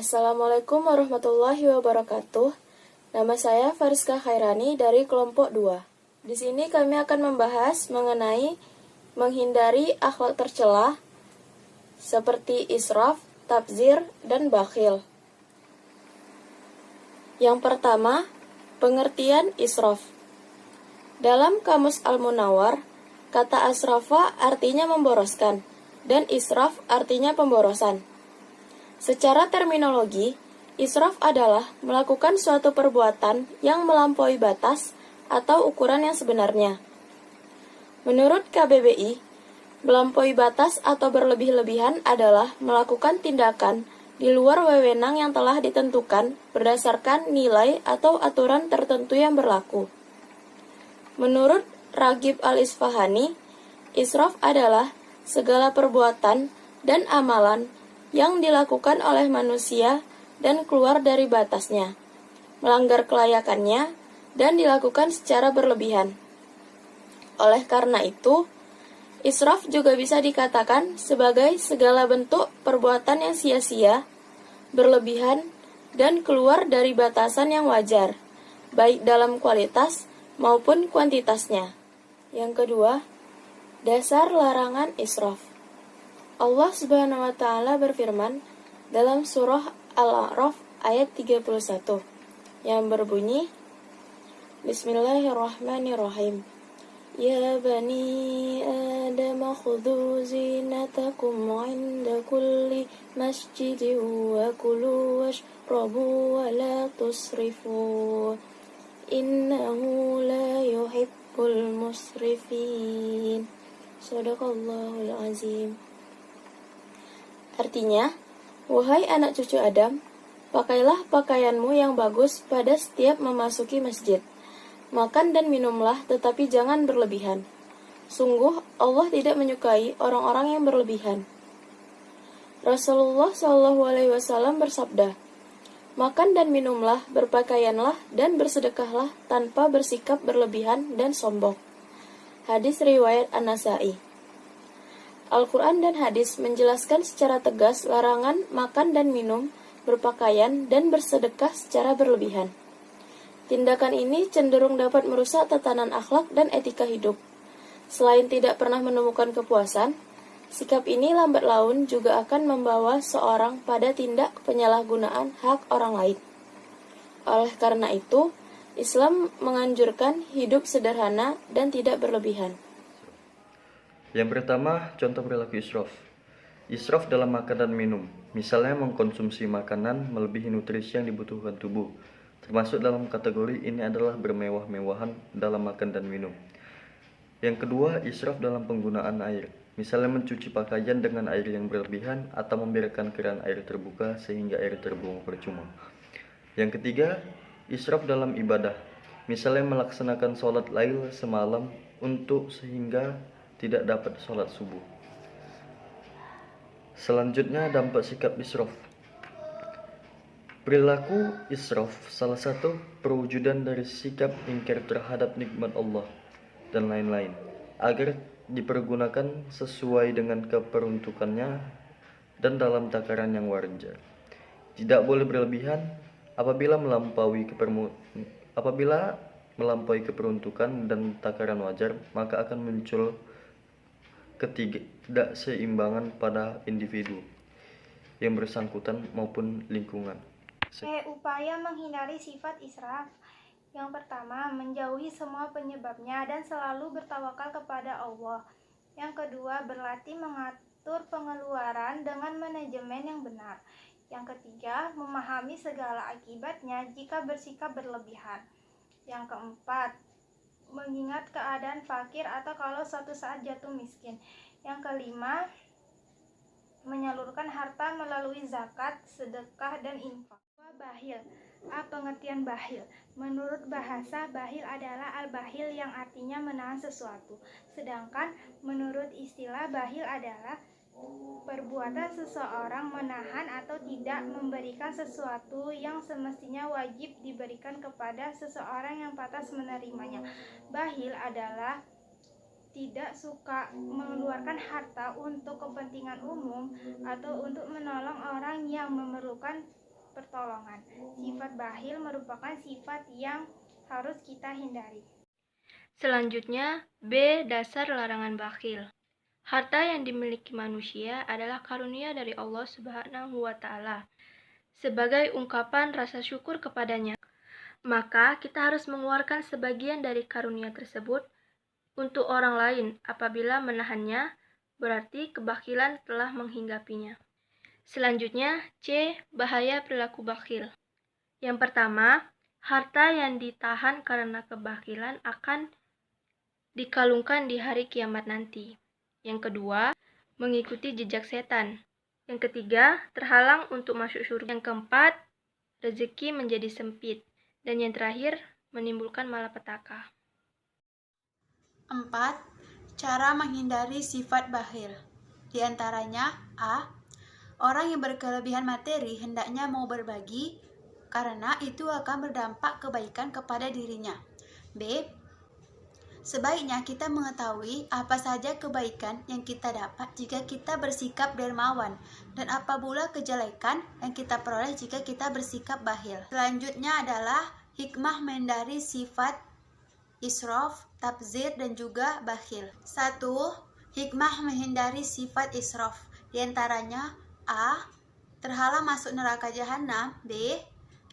Assalamualaikum warahmatullahi wabarakatuh. Nama saya Fariska Khairani dari kelompok 2. Di sini kami akan membahas mengenai menghindari akhlak tercela seperti israf, tabzir, dan bakhil. Yang pertama, pengertian israf. Dalam Kamus Al-Munawwar, kata asrafa artinya memboroskan dan israf artinya pemborosan. Secara terminologi, israf adalah melakukan suatu perbuatan yang melampaui batas atau ukuran yang sebenarnya. Menurut KBBI, melampaui batas atau berlebih-lebihan adalah melakukan tindakan di luar wewenang yang telah ditentukan berdasarkan nilai atau aturan tertentu yang berlaku. Menurut Raghib Al-Isfahani, israf adalah segala perbuatan dan amalan yang dilakukan oleh manusia dan keluar dari batasnya, melanggar kelayakannya, dan dilakukan secara berlebihan. Oleh karena itu, israf juga bisa dikatakan sebagai segala bentuk perbuatan yang sia-sia, berlebihan, dan keluar dari batasan yang wajar, baik dalam kualitas maupun kuantitasnya. Yang kedua, dasar larangan israf. Allah Subhanahu wa Ta'ala berfirman dalam surah Al-A'raf ayat 31 yang berbunyi, Bismillahirrahmanirrahim. Ya bani Adam khudhu zinatakum 'inda kulli masjidin wa kulu washrabu wa la tusrifu innahu la yuhibbul musrifin. Shadaqallahul azim. Artinya, wahai anak cucu Adam, pakailah pakaianmu yang bagus pada setiap memasuki masjid. Makan dan minumlah, tetapi jangan berlebihan. Sungguh, Allah tidak menyukai orang-orang yang berlebihan. Rasulullah SAW bersabda, makan dan minumlah, berpakaianlah, dan bersedekahlah tanpa bersikap berlebihan dan sombong. Hadis riwayat An-Nasai. Al-Quran dan hadis menjelaskan secara tegas larangan makan dan minum, berpakaian, dan bersedekah secara berlebihan. Tindakan ini cenderung dapat merusak tatanan akhlak dan etika hidup. Selain tidak pernah menemukan kepuasan, sikap ini lambat laun juga akan membawa seorang pada tindak penyalahgunaan hak orang lain. Oleh karena itu, Islam menganjurkan hidup sederhana dan tidak berlebihan. Yang pertama, contoh perilaku israf. Israf dalam makan dan minum, misalnya mengkonsumsi makanan melebihi nutrisi yang dibutuhkan tubuh. Termasuk dalam kategori ini adalah bermewah-mewahan dalam makan dan minum. Yang kedua, israf dalam penggunaan air, misalnya mencuci pakaian dengan air yang berlebihan atau membiarkan keran air terbuka sehingga air terbuang percuma. Yang ketiga, israf dalam ibadah, misalnya melaksanakan sholat lail semalam untuk sehingga tidak dapat sholat subuh. Selanjutnya, dampak sikap israf. Perilaku israf salah satu perwujudan dari sikap ingkar terhadap nikmat Allah dan lain-lain, agar dipergunakan sesuai dengan keperuntukannya dan dalam takaran yang wajar. Tidak boleh berlebihan. Apabila melampaui keperuntukan dan takaran wajar, maka akan muncul ketidakseimbangan pada individu yang bersangkutan maupun lingkungan. Upaya menghindari sifat israf. Yang pertama, menjauhi semua penyebabnya dan selalu bertawakal kepada Allah. Yang kedua, berlatih mengatur pengeluaran dengan manajemen yang benar. Yang ketiga, memahami segala akibatnya jika bersikap berlebihan. Yang keempat, mengingat keadaan fakir atau kalau suatu saat jatuh miskin. Yang kelima, menyalurkan harta melalui zakat, sedekah, dan infak. Bahil. Pengertian bahil. Menurut bahasa, bahil adalah al-bahil yang artinya menahan sesuatu. Sedangkan menurut istilah, bahil adalah perbuatan seseorang menahan atau tidak memberikan sesuatu yang semestinya wajib diberikan kepada seseorang yang pantas menerimanya. Bahil adalah tidak suka mengeluarkan harta untuk kepentingan umum atau untuk menolong orang yang memerlukan pertolongan. Sifat bakhil merupakan sifat yang harus kita hindari. Selanjutnya, B. Dasar larangan bakhil. Harta yang dimiliki manusia adalah karunia dari Allah Subhanahu wa Ta'ala sebagai ungkapan rasa syukur kepadanya. Maka kita harus mengeluarkan sebagian dari karunia tersebut untuk orang lain. Apabila menahannya, berarti kebakhilan telah menghinggapinya. Selanjutnya, C. Bahaya perilaku bakhil. Yang pertama, harta yang ditahan karena kebakhilan akan dikalungkan di hari kiamat nanti. Yang kedua, mengikuti jejak setan. Yang ketiga, terhalang untuk masuk surga. Yang keempat, rezeki menjadi sempit. Dan yang terakhir, menimbulkan malapetaka. 4. Cara menghindari sifat bakhil. Di antaranya A. Orang yang berkelebihan materi hendaknya mau berbagi karena itu akan berdampak kebaikan kepada dirinya. B. Sebaiknya kita mengetahui apa saja kebaikan yang kita dapat jika kita bersikap dermawan dan apa pula kejelekan yang kita peroleh jika kita bersikap bakhil. Selanjutnya adalah hikmah menghindari sifat israf, tabzir, dan juga bakhil. 1. Hikmah menghindari sifat israf. Di antaranya A. Terhalang masuk neraka jahanam. B.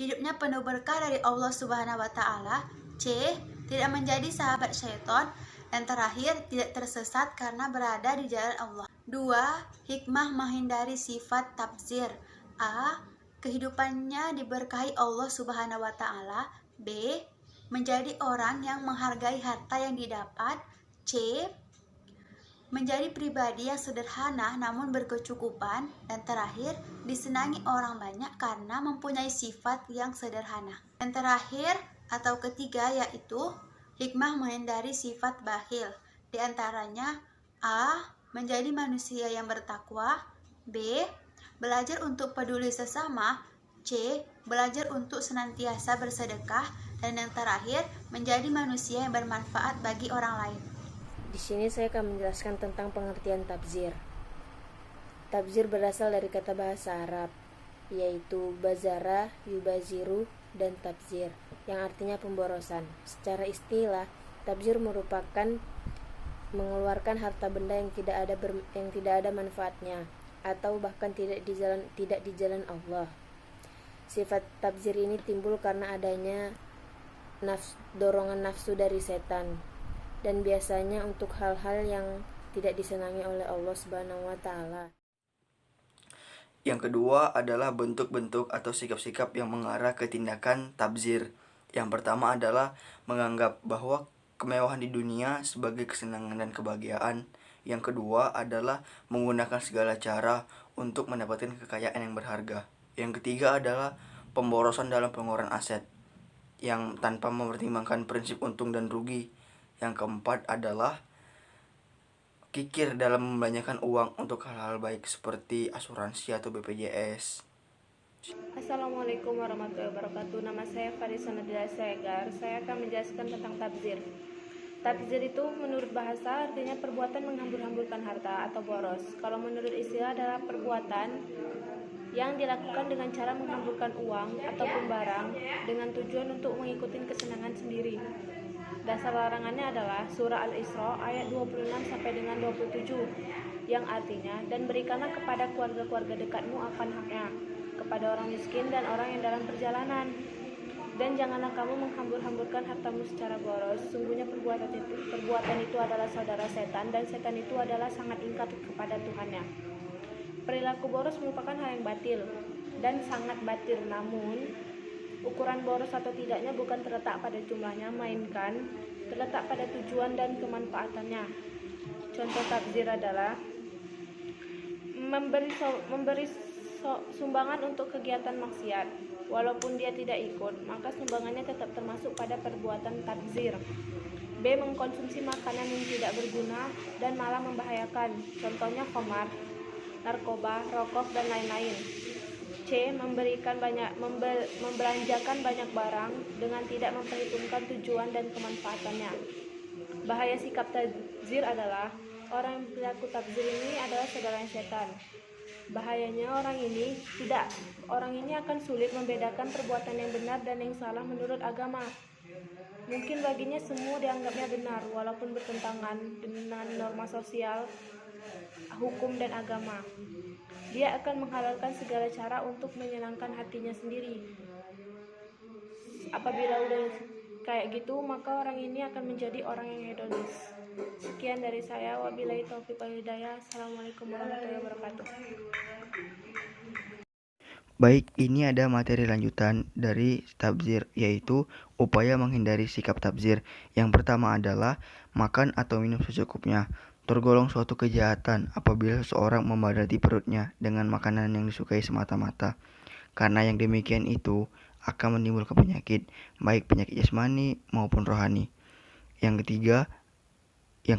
Hidupnya penuh berkah dari Allah Subhanahu wa Ta'ala. C. Tidak menjadi sahabat syaitan. Dan terakhir, tidak tersesat karena berada di jalan Allah. 2. Hikmah menghindari sifat tabzir. A. Kehidupannya diberkahi Allah Subhanahu wa Ta'ala. B. Menjadi orang yang menghargai harta yang didapat. C. Menjadi pribadi yang sederhana namun berkecukupan. Dan terakhir, disenangi orang banyak karena mempunyai sifat yang sederhana. Dan terakhir atau ketiga yaitu hikmah menghindari sifat bakhil. Di antaranya A. Menjadi manusia yang bertakwa. B. Belajar untuk peduli sesama. C. Belajar untuk senantiasa bersedekah. Dan yang terakhir, menjadi manusia yang bermanfaat bagi orang lain. Di sini saya akan menjelaskan tentang pengertian tabzir. Tabzir berasal dari kata bahasa Arab, yaitu bazara, yubaziru, dan tabzir, yang artinya pemborosan. Secara istilah, tabzir merupakan mengeluarkan harta benda yang tidak ada manfaatnya, atau bahkan tidak di jalan Allah. Sifat tabzir ini timbul karena adanya dorongan nafsu dari setan, dan biasanya untuk hal-hal yang tidak disenangi oleh Allah Subhanahu wa Ta'ala. Yang kedua adalah bentuk-bentuk atau sikap-sikap yang mengarah ke tindakan tabzir. Yang pertama adalah menganggap bahwa kemewahan di dunia sebagai kesenangan dan kebahagiaan. Yang kedua adalah menggunakan segala cara untuk mendapatkan kekayaan yang berharga. Yang ketiga adalah pemborosan dalam pengeluaran aset yang tanpa mempertimbangkan prinsip untung dan rugi. Yang keempat adalah kikir dalam membelanjakan uang untuk hal-hal baik seperti asuransi atau BPJS. Assalamualaikum warahmatullahi wabarakatuh. Nama saya Farisa Nadila Segar. Saya akan menjelaskan tentang tabzir. Tabzir itu menurut bahasa artinya perbuatan menghambur-hamburkan harta atau boros. Kalau menurut istilah adalah perbuatan yang dilakukan dengan cara menghamburkan uang ataupun barang dengan tujuan untuk mengikuti kesenangan sendiri. Dasar larangannya adalah surah Al-Isra ayat 26 sampai dengan 27 yang artinya, dan berikanlah kepada keluarga-keluarga dekatmu akan haknya, kepada orang miskin dan orang yang dalam perjalanan. Dan janganlah kamu menghambur-hamburkan hartamu secara boros. Sungguhnya perbuatan itu adalah saudara setan, dan setan itu adalah sangat ingkar kepada Tuhannya. Perilaku boros merupakan hal yang batil dan sangat batil, namun ukuran boros atau tidaknya bukan terletak pada jumlahnya, melainkan terletak pada tujuan dan kemanfaatannya. Contoh tabzir adalah memberi sumbangan untuk kegiatan maksiat. Walaupun dia tidak ikut, maka sumbangannya tetap termasuk pada perbuatan tabzir. B. Mengkonsumsi makanan yang tidak berguna dan malah membahayakan. Contohnya khamar, narkoba, rokok, dan lain-lain. C. Membelanjakan banyak barang dengan tidak memperhitungkan tujuan dan kemanfaatannya. Bahaya sikap tabzir adalah orang yang berlaku tabzir ini adalah saudara setan. Bahayanya orang ini akan sulit membedakan perbuatan yang benar dan yang salah menurut agama. Mungkin baginya semua dianggapnya benar, walaupun bertentangan dengan norma sosial, hukum, dan agama. Dia akan menghalalkan segala cara untuk menyenangkan hatinya sendiri. Apabila udah kayak gitu, maka orang ini akan menjadi orang yang hedonis. Sekian dari saya, wabillahi taufiq wal hidayah. Assalamualaikum warahmatullahi wabarakatuh. Baik, ini ada materi lanjutan dari tabzir, yaitu upaya menghindari sikap tabzir. Yang pertama adalah makan atau minum secukupnya. Tergolong suatu kejahatan apabila seseorang memadati perutnya dengan makanan yang disukai semata-mata. Karena yang demikian itu akan menimbulkan penyakit, baik penyakit jasmani maupun rohani. Yang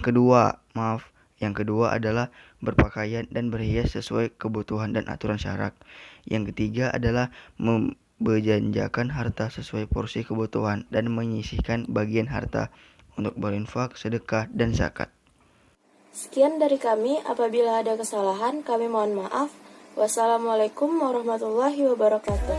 kedua adalah berpakaian dan berhias sesuai kebutuhan dan aturan syarak. Yang ketiga adalah membelanjakan harta sesuai porsi kebutuhan dan menyisihkan bagian harta untuk berinfak, sedekah, dan zakat. Sekian dari kami, apabila ada kesalahan kami mohon maaf. Wassalamualaikum warahmatullahi wabarakatuh.